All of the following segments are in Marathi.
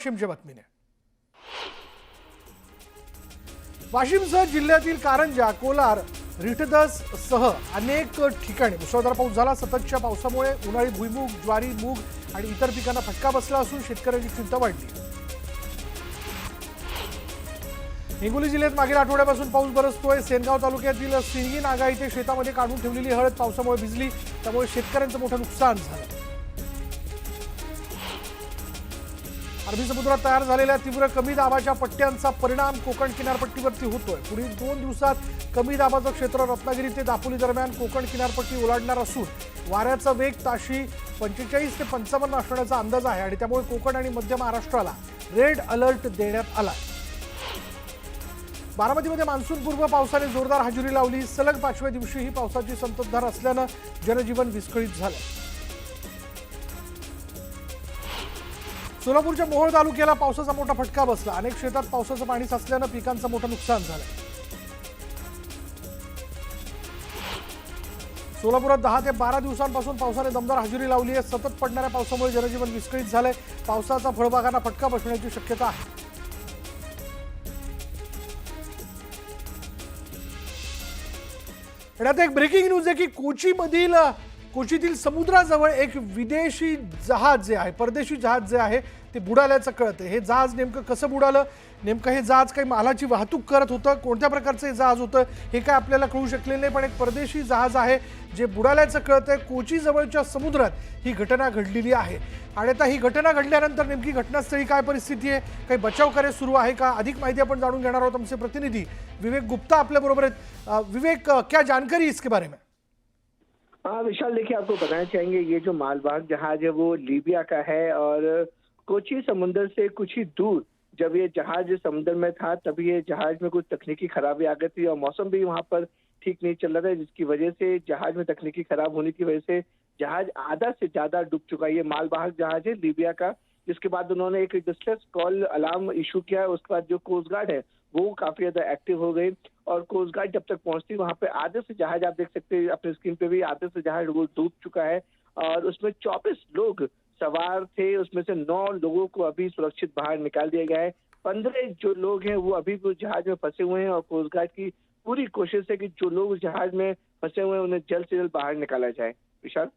वाशिमच्या बातमीने वाशिमसह जिल्ह्यातील कारंजा, कोलार, रिठदस सह अनेक ठिकाणी मुसळधार पाऊस झाला। सततच्या पावसामुळे उन्हाळी भुईमूग, ज्वारी, मूग आणि इतर पिकांना फटका बसला असून शेतकऱ्यांची चिंता वाढली। हिंगोली जिल्ह्यात मागील आठवड्यापासून पाऊस बरसतोय। सेनगाव तालुक्यातील सिंगी नागा इथे शेतामध्ये काढून ठेवलेली हळद पावसामुळे भिजली, त्यामुळे शेतकऱ्यांचं मोठं नुकसान झालं। अरबी समुद्रात तयार झालेल्या तीव्र कमी दाबाच्या पट्ट्यांचा परिणाम कोकण किनारपट्टीवरती होतोय। पुढील 2 दिवसात कमी दाबाचं क्षेत्र रत्नागिरी ते दापोली दरम्यान कोकण किनारपट्टी ओलांडणार असून वाऱ्याचा वेग ताशी 45 ते 55 असण्याचा अंदाज आहे आणि त्यामुळे कोकण आणि मध्य महाराष्ट्राला रेड अलर्ट देण्यात आला। बारामतीमध्ये मान्सूनपूर्व पावसाने जोरदार हजेरी लावली। सलग 5व्या दिवशीही पावसाची संततधार असल्यानं जनजीवन विस्कळीत झालं। सोलापूरच्या मोहोळ तालुक्याला पावसाचा मोठा फटका बसला। अनेक शेतात पावसाचं पाणी साचल्यानं पिकांचं मोठं नुकसान झालं। सोलापुरात 10 ते 12 दिवसांपासून पावसाने दमदार हजेरी लावली आहे। सतत पडणाऱ्या पावसामुळे जनजीवन विस्कळीत झालंय। पावसाचा फळबागांना फटका बसण्याची शक्यता आहे। आता एक ब्रेकिंग न्यूज आहे की कोचीतील समुद्राजवळ एक विदेशी जहाज जे आहे, परदेशी जहाज जे आहे ते बुडाल्याचं कळतंय। हे जहाज नेमकं कसं बुडालं, नेमकं हे जहाज काही मालाची वाहतूक करत होतं, कोणत्या प्रकारचं हे जहाज होतं हे काय आपल्याला कळू शकलेलं नाही, पण एक परदेशी जहाज आहे जे बुडाल्याचं कळतंय। कोची जवळच्या समुद्रात ही घटना घडलेली आहे आणि आता ही घटना घडल्यानंतर नेमकी घटनास्थळी काय परिस्थिती आहे, काही बचाव कार्य सुरू आहे का, अधिक माहिती आपण जाणून घेणार आहोत। आमचे प्रतिनिधी विवेक गुप्ता आपल्या बरोबर आहेत। विवेक, क्या जानकारी इसके बारे में? हाँ विशाल, देखिए आपको बताना चाहेंगे ये जो मालवाहक जहाज है वो लीबिया का है और कोची समुद्र से कुछ ही दूर जब ये जहाज समुद्र में था तभी ये जहाज में कुछ तकनीकी खराबी आ गई थी और मौसम भी वहाँ पर ठीक नहीं चल रहा था, जिसकी वजह से जहाज में तकनीकी खराब होने की वजह से जहाज आधा से ज्यादा डूब चुका है। ये मालवाहक जहाज है लीबिया का, जिसके बाद उन्होंने एक डिस्ट्रेस कॉल अलार्म इशू किया। उसके बाद जो कोस्ट गार्ड है वो काफी ज्यादा एक्टिव हो गई और कोस्ट गार्ड जब तक पहुंचती वहां पे आधे से जहाज, आप देख सकते हैं अपने स्क्रीन पे भी, आधे से जहाज वो डूब चुका है और उसमें 24 लोग सवार थे। उसमें से 9 लोगों को अभी सुरक्षित बाहर निकाल दिया गया है। 15 जो लोग हैं वो अभी भी जहाज में फंसे हुए हैं और कोस्ट गार्ड की पूरी कोशिश है कि जो लोग जहाज में फंसे हुए हैं उन्हें जल्द से जल्द बाहर निकाला जाए। विशाल,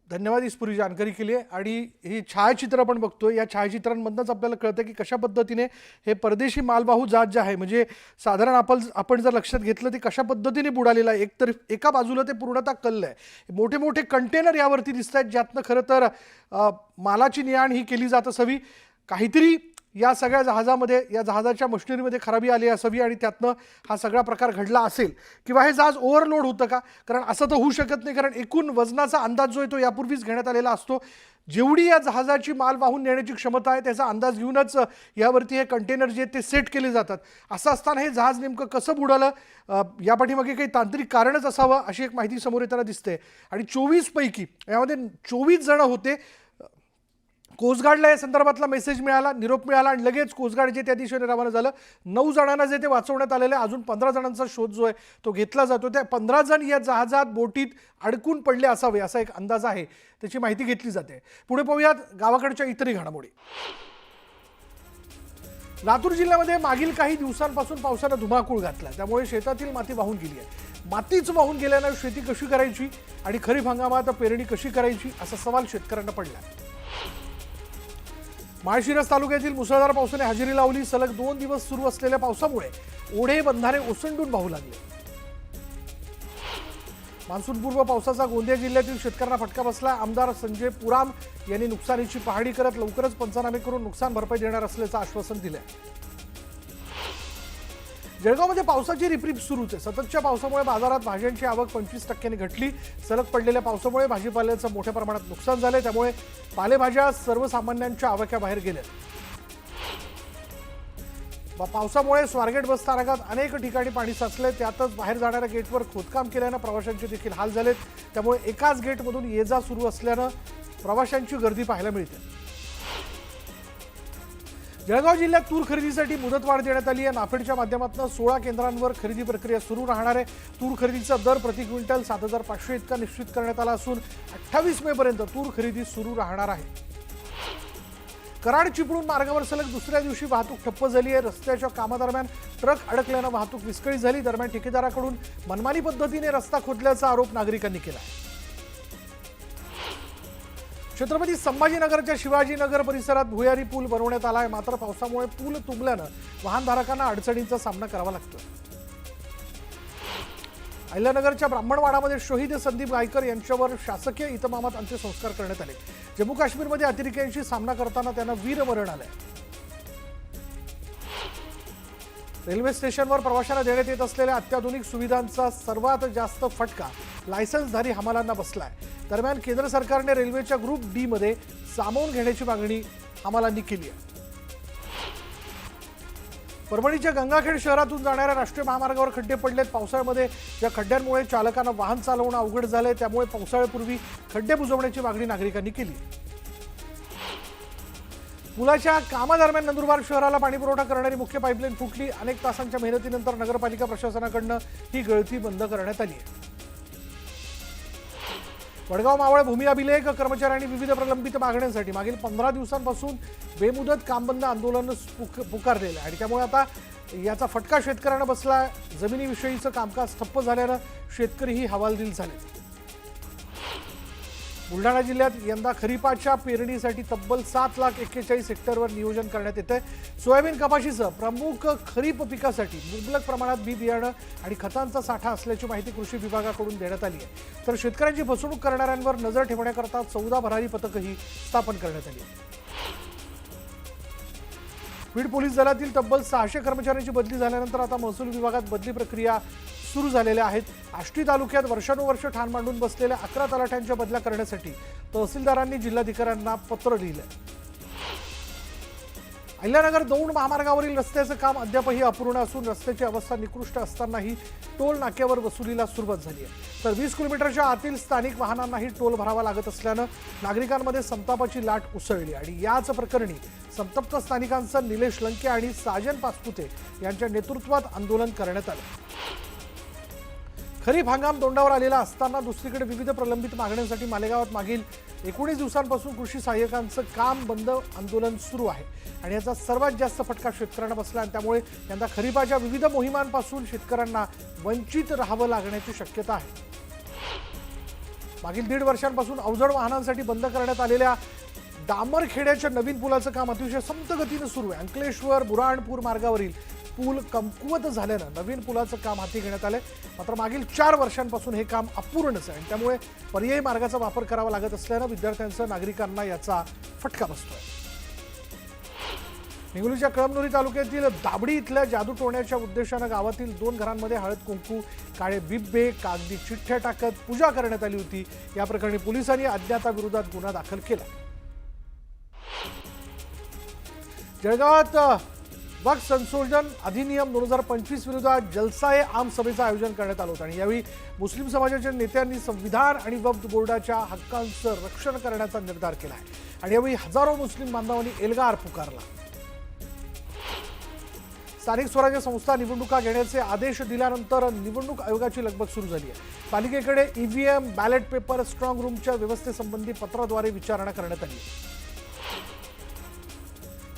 धन्यवाद इस पूरी जानकारी के लिए। आणि ही छायाचित्र आपण बघतोय, या छायाचित्रांमधूनच आपल्याला कळतं की कशा पद्धतीने हे परदेशी मालवाहू जहाज जे आहे, म्हणजे साधारण आपण जर लक्षात घेतलं ते कशा पद्धतीने बुडालेलं आहे। एकतर एका बाजूला ते पूर्णतः कल्ल आहे, मोठे मोठे कंटेनर यावरती दिसत आहेत, ज्यातनं खरं तर मालाची ने-आण ही केली जात असावी। काहीतरी या सगळ्या जहाजामध्ये, या जहाजाच्या मशिनरीमध्ये खराबी आली असावी आणि त्यातनं हा सगळा प्रकार घडला असेल, किंवा हे जहाज ओव्हरलोड होतं का, कारण असं तर होऊ शकत नाही, कारण एकूण वजनाचा अंदाज जो आहे तो यापूर्वीच घेण्यात आलेला असतो। जेवढी या जहाजाची माल वाहून नेण्याची क्षमता आहे त्याचा अंदाज घेऊनच यावरती हे कंटेनर जे ते सेट केले जातात। असं असताना हे जहाज नेमकं कसं बुडालं, या पाठीमागे काही तांत्रिक कारणच असावं अशी एक माहिती समोर येताना दिसते। आणि 24 पैकी यामध्ये 24 जण होते। कोस्टगार्डला या संदर्भातला मेसेज मिळाला, निरोप मिळाला आणि लगेच कोस्टगार्ड जे त्या दिशेने रवाना झालं। 9 जणांना जे ते वाचवण्यात आलेले, अजून 15 जणांचा शोध जो आहे तो घेतला जातो। त्या 15 जण या जहाजात बोटीत अडकून पडले असावे असा एक अंदाज आहे, त्याची माहिती घेतली जाते। पुढे पाहूयात गावाकडच्या इतरही घडामोडी। लातूर जिल्ह्यामध्ये मागील काही दिवसांपासून पावसाने धुमाकूळ घातला, त्यामुळे शेतातील माती वाहून गेली आहे। मातीच वाहून गेल्यानं शेती कशी करायची आणि खरीप हंगामात पेरणी कशी करायची असा सवाल शेतकऱ्यांना पडला। माळशिरस तालुक्यातील मुसळधार पावसाने हजेरी लावली। सलग 2 दिवस सुरू असलेल्या पावसामुळे ओढे बंधारे ओसंडून वाहू लागले। मान्सूनपूर्व पावसाचा गोंदिया जिल्ह्यातील शेतकऱ्यांना फटका बसला। आमदार संजय पुराम यांनी नुकसानीची पाहणी करत लवकरच पंचनामे करून नुकसान भरपाई देणार असल्याचं आश्वासन दिलंय। जळगावमध्ये पावसाची रिपरिप सुरूच आहे। सततच्या पावसामुळे बाजारात भाज्यांची आवक 25% घटली। सलग पडलेल्या पावसामुळे भाजीपाल्याचं मोठ्या प्रमाणात नुकसान झाले, त्यामुळे पालेभाज्या सर्वसामान्यांच्या आवाक्याबाहेर गेल्या। पावसामुळे स्वारगेट बस स्थानकात अनेक ठिकाणी पाणी साचले, त्यातच बाहेर जाणाऱ्या गेटवर खोदकाम केल्यानं प्रवाशांचे देखील हाल झालेत, त्यामुळे एकाच गेटमधून ये जा सुरू असल्यानं प्रवाशांची गर्दी पाहायला मिळते। जळगाव जिल्ह्यात तूर खरेदीसाठी मुदतवाढ देण्यात आली आहे। नाफेडच्या माध्यमातून 16 केंद्रांवर खरेदी प्रक्रिया सुरू राहणार आहे। तूर खरेदीचा दर प्रति क्विंटल 7500 इतका निश्चित करण्यात आला असून 28 मे पर्यंत तूर खरेदी सुरू राहणार आहे। कराड चिपळूण मार्गावर सलग दुसऱ्या दिवशी वाहतूक ठप्प झाली आहे. रस्त्याच्या कामादरम्यान ट्रक अडकल्यानं वाहतूक विस्कळीत झाली. दरम्यान ठेकेदाराकडून मनमानी पद्धतीने रस्ता खोदल्याचा आरोप नागरिकांनी केला आहे. छत्रपती संभाजीनगरच्या शिवाजीनगर परिसरात भुयारी पूल बनवण्यात आला आहे. मात्र पावसामुळे पूल तुंबल्यानं वाहनधारकांना अडचणींचा सामना करावा लागतोय. अहिल्यानगरच्या ब्राह्मणवाडामध्ये शहीद संदीप गायकर यांच्यावर शासकीय इतमामात अंत्यसंस्कार करण्यात आले. जम्मू काश्मीरमध्ये अतिरेक्यांशी सामना करताना त्यांना वीरमरण आलंय. रेल्वे स्टेशनवर प्रवाशांना देण्यात येत असलेल्या अत्याधुनिक सुविधांचा सर्वात जास्त फटका लायसन्सधारी हमालांना बसलाय. दरम्यान केंद्र सरकारने रेल्वेच्या ग्रुप डी मध्ये सामावून घेण्याची मागणी हमालांनी केली आहे. परभणीच्या गंगाखेड शहरातून जाणाऱ्या राष्ट्रीय महामार्गावर खड्डे पडलेत. पावसाळ्यामध्ये या खड्ड्यांमुळे चालकांना वाहन चालवणं अवघड झालंय. त्यामुळे पावसाळ्यापूर्वी खड्डे बुजवण्याची मागणी नागरिकांनी केली. पुलाच्या कामादरम्यान नंदुरबार शहराला पाणीपुरवठा करणारी मुख्य पाईपलाईन फुटली. अनेक तासांच्या मेहनतीनंतर नगरपालिका प्रशासनाकडनं ही गळती बंद करण्यात आली आहे. वडगाव मावळ भूमी अभिलेख कर्मचाऱ्यांनी विविध प्रलंबित मागण्यांसाठी मागील 15 दिवसांपासून बेमुदत कामबंद आंदोलन पुकारलेलं आहे आणि त्यामुळे आता याचा फटका शेतकऱ्यांना बसलाय. जमिनीविषयीचं कामकाज ठप्प झाल्यानं शेतकरीही हवालदिल झाले. बुलढाणा जिल्ह्यात यंदा खरीपाच्या पेरणीसाठी तब्बल 7,41,000 हेक्टरवर नियोजन करण्यात येतंय. सोयाबीन कपाशीसह प्रमुख खरीप पिकासाठी मुबलक प्रमाणात बी बियाणं आणि खतांचा साठा असल्याची माहिती कृषी विभागाकडून देण्यात आली आहे. तर शेतकऱ्यांची फसवणूक करणाऱ्यांवर नजर ठेवण्याकरता 14 भरारी पथकही स्थापन करण्यात आली आहे. बीड पोलीस दलातील तब्बल 600 कर्मचाऱ्यांची बदली झाल्यानंतर आता महसूल विभागात बदली प्रक्रिया सुरू झालेल्या आहेत. आष्टी तालुक्यात वर्षानुवर्ष ठाण मांडून बसलेल्या 11 तलाठ्यांच्या बदल्या करण्यासाठी तहसीलदारांनी जिल्हाधिकाऱ्यांना पत्र लिहिलं. अहिल्यानगर दौंड महामार्गावरील रस्त्याचं काम अद्यापही अपूर्ण असून रस्त्याची अवस्था निकृष्ट असतानाही टोल नाक्यावर वसुलीला सुरुवात झाली आहे. तर 20 किलोमीटरच्या आतील स्थानिक वाहनांनाही टोल भरावा लागत असल्यानं नागरिकांमध्ये संतापाची लाट उसळली आणि याच प्रकरणी संतप्त स्थानिकांचं निलेश लंके आणि साजन पाचपुते यांच्या नेतृत्वात आंदोलन करण्यात आलं. खरीप हंगाम तोंडावर आलेला असताना दुसरीकडे विविध प्रलंबित मागण्यांसाठी मालेगावात मागील 19 दिवसांपासून कृषी सहाय्यकांचं काम बंद आंदोलन सुरू आहे आणि याचा सर्वात जास्त फटका शेतकऱ्यांना बसला आणि त्यामुळे यंदा खरीपाच्या विविध मोहिमांपासून शेतकऱ्यांना वंचित राहावं लागण्याची शक्यता आहे. मागील 1.5 वर्षांपासून अवजड वाहनांसाठी बंद करण्यात आलेल्या डामरखेड्याच्या नवीन पुलाचं काम अतिशय संथ गतीनं सुरू आहे. अंकलेश्वर बुराणपूर मार्गावरील पूल कमकुवत झाल्यानं नवीन पुलाचं काम हाती घेण्यात आलंय. मात्र मागील 4 वर्षांपासून हे काम अपूर्णच आहे. त्यामुळे पर्यायी मार्गाचा वापर करावा लागत असल्यानं विद्यार्थ्यांसह नागरिकांना याचा फटका बसतोय. हिंगोलीच्या कळमनुरी तालुक्यातील दाबडी इथल्या जादू टोण्याच्या उद्देशानं गावातील 2 घरांमध्ये हळद कुंकू, काळे बिब्बे, कागदी चिठ्ठ्या टाकत पूजा करण्यात आली होती. या प्रकरणी पोलिसांनी अज्ञाताविरोधात गुन्हा दाखल केला. जळगावात वक्फ संशोधन अधिनियम 2025 विरोधात जलसा ए आम सभेचं आयोजन करण्यात आलं होतं आणि यावेळी मुस्लिम समाजाच्या नेत्यांनी संविधान आणि वक्फ बोर्डाच्या हक्कांचं रक्षण करण्याचा निर्धार केला आहे आणि यावेळी हजारो मुस्लिम बांधवांनी एल्गार पुकारला. स्थानिक स्वराज्य संस्था निवडणुका घेण्याचे आदेश दिल्यानंतर निवडणूक आयोगाची लगबग सुरू झाली आहे. पालिकेकडे ईव्हीएम, बॅलेट पेपर, स्ट्रॉंग रूमच्या व्यवस्थेसंबंधी पत्राद्वारे विचारणा करण्यात आली.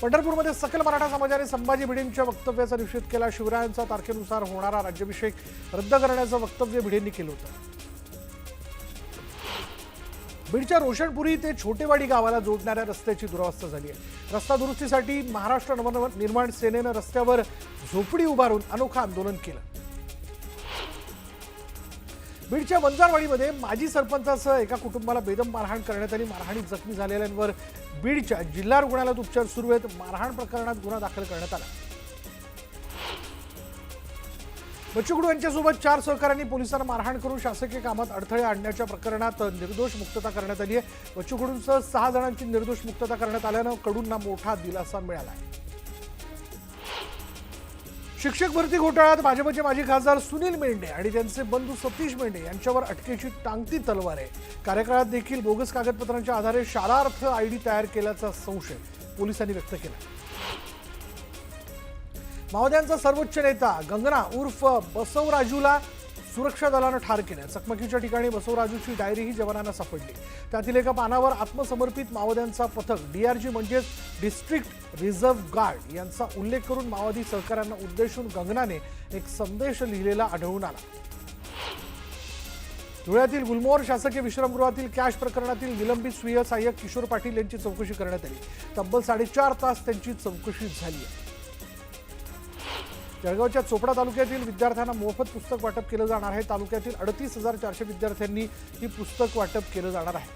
पंढरपूरमध्ये सकल मराठा समाजाने संभाजी भिडेंच्या वक्तव्याचा निषेध केला. शिवरायांचा तारखेनुसार होणारा राज्याभिषेक रद्द करण्याचं वक्तव्य भिडेंनी केलं होतं. बीडच्या रोशनपुरी ते छोटेवाडी गावाला जोडणाऱ्या रस्त्याची दुरावस्था झाली आहे. रस्ता दुरुस्तीसाठी महाराष्ट्र नवनिर्माण सेनेनं रस्त्यावर झोपडी उभारून अनोखं आंदोलन केलं. बीडच्या वंजारवाडीमध्ये माजी सरपंचासह एका कुटुंबाला बेदम मारहाण करण्यात आली. मारहाणीत जखमी झालेल्यांवर बीडच्या जिल्हा रुग्णालयात उपचार सुरू आहेत. मारहाण प्रकरणात गुन्हा दाखल करण्यात आला. बच्चू कडू यांच्यासोबत 4 सहकाऱ्यांनी पोलिसांना मारहाण करून शासकीय कामात अडथळे आणण्याच्या प्रकरणात निर्दोष मुक्तता करण्यात आली आहे. बच्चू कडूंसह 6 जणांची निर्दोष मुक्तता करण्यात आल्यानं कडूंना मोठा दिलासा मिळाला आहे. शिक्षक भरती घोटाळ्यात भाजपचे माजी खासदार सुनील मेंढे आणि त्यांचे बंधू सतीश मेंढे यांच्यावर अटकेची टांगती तलवार आहे. कार्यकाळात देखील बोगस कागदपत्रांच्या आधारे शालार्थ आयडी तयार केल्याचा संशय पोलिसांनी व्यक्त केला. माओवाद्यांचा सर्वोच्च नेता गंगना उर्फ बसवराजूला सुरक्षा दलानं ठार केलं. चकमकीच्या ठिकाणी बसवराजूची डायरीही जवानांना सापडली. त्यातील एका पानावर आत्मसमर्पित माओवाद्यांचा पथक डीआरजी म्हणजेच डिस्ट्रिक्ट रिझर्व्ह गार्ड यांचा उल्लेख करून माओवादी सहकाऱ्यांना उद्देशून गंगनाने एक संदेश लिहिलेला आढळून आला. धुळ्यातील गुलमोहर शासकीय विश्रामगृहातील कॅश प्रकरणातील निलंबित स्वीय सहाय्यक किशोर पाटील यांची चौकशी करण्यात आली. तब्बल 4.5 तास त्यांची चौकशी झाली आहे. जळगावच्या चोपडा तालुक्यातील विद्यार्थ्यांना मोफत पुस्तक वाटप केलं जाणार आहे. तालुक्यातील 38,400 विद्यार्थ्यांनी ही पुस्तक वाटप केलं जाणार आहे.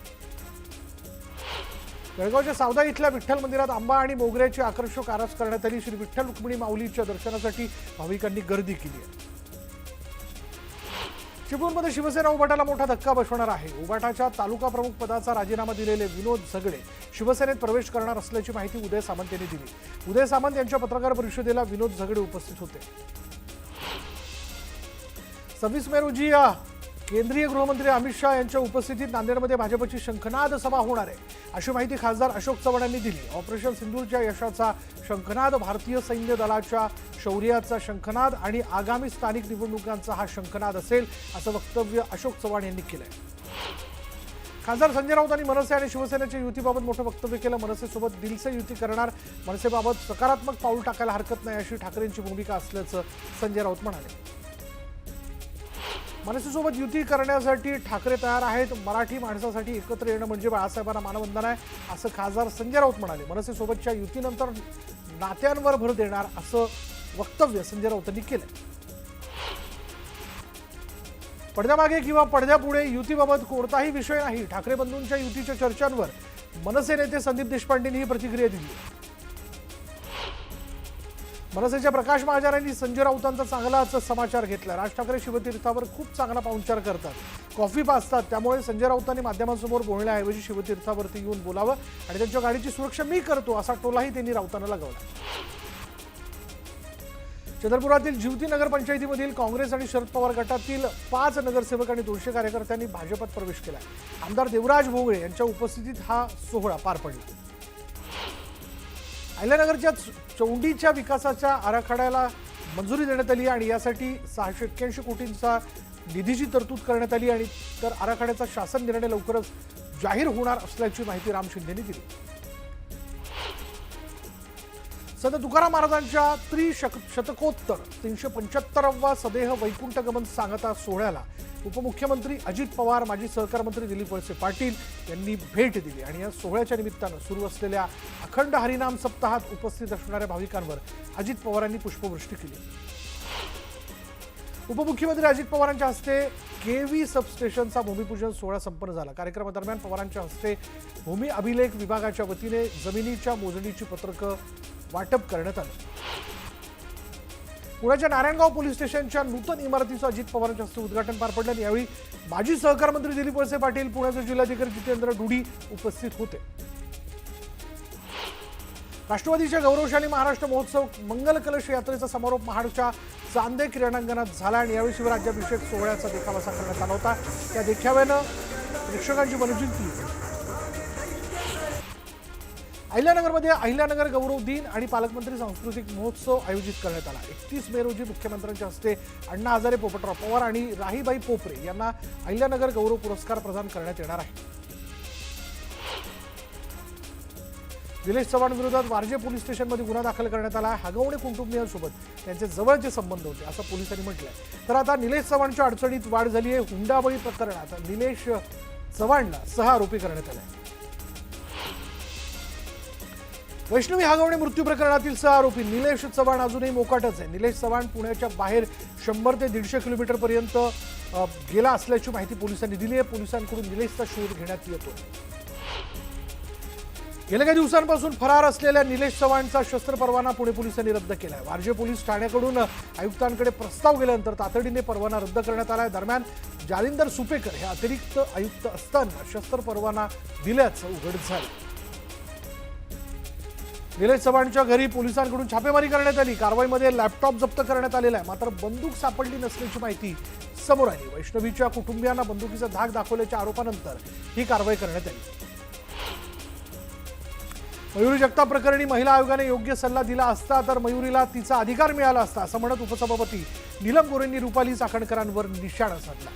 जळगावच्या सावदा इथल्या विठ्ठल मंदिरात आंबा आणि मोगऱ्याची आकर्षक आरास करण्यात आली. श्री विठ्ठल रुक्मिणी माऊलीच्या दर्शनासाठी भाविकांनी गर्दी केली आहे. चिपळूणमध्ये शिवसेना उभाटाला मोठा धक्का बसवणार आहे. उभाटाच्या तालुका प्रमुख पदाचा राजीनामा दिलेले विनोद झगडे शिवसेनेत प्रवेश करणार असल्याची माहिती उदय सामंत यांनी दिली. उदय सामंत यांच्या पत्रकार परिषदेला विनोद झगडे उपस्थित होते. 26 मे रोजी केंद्रीय गृहमंत्री अमित शहा यांच्या उपस्थितीत नांदेडमध्ये भाजपची शंखनाद सभा होणार आहे, अशी माहिती खासदार अशोक चव्हाण यांनी दिली. ऑपरेशन सिंदूरच्या यशाचा शंखनाद, भारतीय सैन्य दलाच्या शौर्याचा शंखनाद आणि आगामी स्थानिक निवडणुकांचा हा शंखनाद असेल, असं वक्तव्य अशोक चव्हाण यांनी केलंय. खासदार संजय राऊत यांनी मनसे आणि शिवसेनेच्या युतीबाबत मोठं वक्तव्य केलं. मनसेसोबत दिलसे युती करणार, मनसेबाबत सकारात्मक पाऊल टाकायला हरकत नाही, अशी ठाकरेंची भूमिका असल्याचं संजय राऊत म्हणाले. मनसेसोबत युती करण्यासाठी ठाकरे तयार आहेत. मराठी माणसासाठी एकत्र येणं म्हणजे बाळासाहेबांना मानवंदन आहे, असं खासदार संजय राऊत म्हणाले. मनसेसोबतच्या युतीनंतर नात्यांवर भर देणार, असं वक्तव्य संजय राऊतांनी केलं. पडद्यामागे किंवा पडद्यापुढे युतीबाबत कोणताही विषय नाही. ठाकरे बंधूंच्या युतीच्या चर्चांवर मनसे नेते संदीप देशपांडेंनी ही प्रतिक्रिया दिली. मनसेच्या प्रकाश महाजन यांनी संजय राऊतांचा चांगलाच समाचार घेतला. राज ठाकरे शिवतीर्थावर खूप चांगला पाहुणचार करतात, कॉफी पाजतात, त्यामुळे संजय राऊतांनी माध्यमांसमोर बोलण्याऐवजी शिवतीर्थावरती येऊन बोलावं आणि त्यांच्या गाडीची सुरक्षा मी करतो, असा टोलाही त्यांनी राऊतांना लगावला. चंद्रपुरातील जिवती नगर पंचायतीमधील काँग्रेस आणि शरद पवार गटातील 5 नगरसेवक आणि 200 कार्यकर्त्यांनी भाजपात प्रवेश केला. आमदार देवराज भोंगळे यांच्या उपस्थितीत हा सोहळा पार पडला. अहिल्यानगरच्या चौंडीच्या विकासाच्या आराखड्याला मंजुरी देण्यात आली आणि यासाठी 681 कोटींचा निधीची तरतूद करण्यात आली आणि तर आराखड्याचा शासन निर्णय लवकरच जाहीर होणार असल्याची माहिती राम शिंदेंनी दिली. संत तुकाराम महाराजांच्या त्रिशतकोत्तर 375वा सदेह वैकुंठगमन सांगता सोहळ्याला उपमुख्यमंत्री अजित पवार, माजी सहकार मंत्री दिलीप वळसे पाटील यांनी भेट दिली आणि या सोहळ्याच्या निमित्तानं सुरू असलेल्या अखंड हरिनाम सप्ताहात उपस्थित असणाऱ्या भाविकांवर अजित पवारांनी पुष्पवृष्टी केली. उपमुख्यमंत्री अजित पवारांच्या हस्ते केवी सबस्टेशनचा भूमिपूजन सोहळा संपन्न झाला. कार्यक्रमादरम्यान पवारांच्या हस्ते भूमी अभिलेख विभागाच्या वतीने जमिनीच्या मोजणीची पत्रकं वाटप करण्यात आलं. पुण्याच्या नारायणगाव पोलीस स्टेशनच्या नूतन इमारतीचं अजित पवारांच्या हस्ते उद्घाटन पार पडलं. यावेळी माजी सहकार मंत्री दिलीप वळसे पाटील, पुण्याचे जिल्हाधिकारी जितेंद्र डुडी उपस्थित होते. राष्ट्रवादीच्या गौरवशाली महाराष्ट्र महोत्सव मंगल कलश यात्रेचा समारोप महाडच्या चांदे क्रीडांगणात झाला आणि यावेळी शिवराज्याभिषेक सोहळ्याचा देखावा करण्यात आला होता. त्या देखाव्यानं प्रेक्षकांची मन जिंकली. अहिल्यानगरमध्ये अहिल्यानगर गौरव दिन आणि पालकमंत्री सांस्कृतिक महोत्सव आयोजित करण्यात आला. 31 मे रोजी मुख्यमंत्र्यांच्या हस्ते अण्णा हजारे, पोपटराव पवार आणि राहीबाई पोपरे यांना अहिल्यानगर गौरव पुरस्कार प्रदान करण्यात येणार आहे. निलेश चव्हाण विरोधात वारजे पोलीस स्टेशनमध्ये गुन्हा दाखल करण्यात आला. हगवणे कुटुंबियांसोबत त्यांचे जवळचे संबंध होते, असं पोलिसांनी म्हटलंय. तर आता निलेश चव्हाणच्या अडचणीत वाढ झाली आहे. हुंडाबळी प्रकरणात निलेश चव्हाणला 6 आरोपी करण्यात आले. वैष्णवी हगवणे मृत्यू प्रकरणातील 6 आरोपी निलेश चव्हाण अजूनही मोकाटच आहे. निलेश चव्हाण पुण्याच्या बाहेर 100 ते 150 किलोमीटरपर्यंत गेला असल्याची माहिती पोलिसांनी दिली आहे. पोलिसांकडून निलेशचा शोध घेण्यात येतो. गेल्या काही दिवसांपासून फरार असलेल्या निलेश चव्हाणचा शस्त्र परवाना पुणे पोलिसांनी रद्द केला आहे. वारजे पोलीस ठाण्याकडून आयुक्तांकडे प्रस्ताव गेल्यानंतर तातडीने परवाना रद्द करण्यात आला आहे. दरम्यान जालिंदर सुपेकर हे अतिरिक्त आयुक्त असताना शस्त्र परवाना दिल्याचं उघड झालं. निलेश चव्हाणच्या घरी पोलिसांकडून छापेमारी करण्यात आली. कारवाईमध्ये लॅपटॉप जप्त करण्यात आलेला आहे, मात्र बंदूक सापडली नसल्याची माहिती समोर आली. वैष्णवीच्या कुटुंबियांना बंदुकीचा धाक दाखवल्याच्या आरोपानंतर ही कारवाई करण्यात आली. मयुरी जगताप प्रकरणी महिला आयोगाने योग्य सल्ला दिला असता तर मयुरीला तिचा अधिकार मिळाला असता, असं म्हणत उपसभापती नीलम गोरेंनी रुपाली चाकणकरांवर निशाणा साधला.